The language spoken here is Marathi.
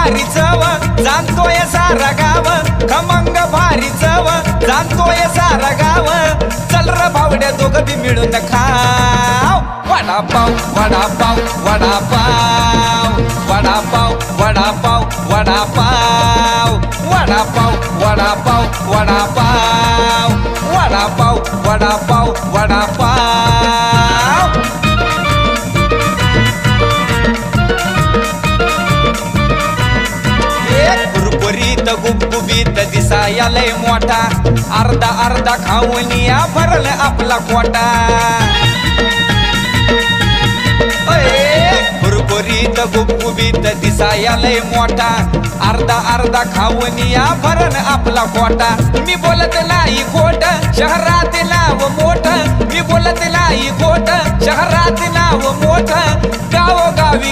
भारी चव जाणतोय सारा गाव, खमंग भारी चव जाणतोय सारा गाव। चल र भावड्या दोघं बी मिळून खाव वडापाव वडापाव वडापाव वडापाव वडापाव वडापाव वडापाव वडापाव वडापाव वडापाव वडापाव वडापाव। कुरकुरीत गुबगुबीत दिसाया लय मोठा, अर्धा अर्धा खाऊन या भरल आपला पोटा। कुरकुरीत गुबगुबीत दिसाया लय मोठा, अर्धा अर्धा खाऊन या भरल आपला पोटा। मी बोलत नाही खोट शहरात नाव मोठ, मी बोलत नाही खोट शहरात नाव मोठ, गावोगावी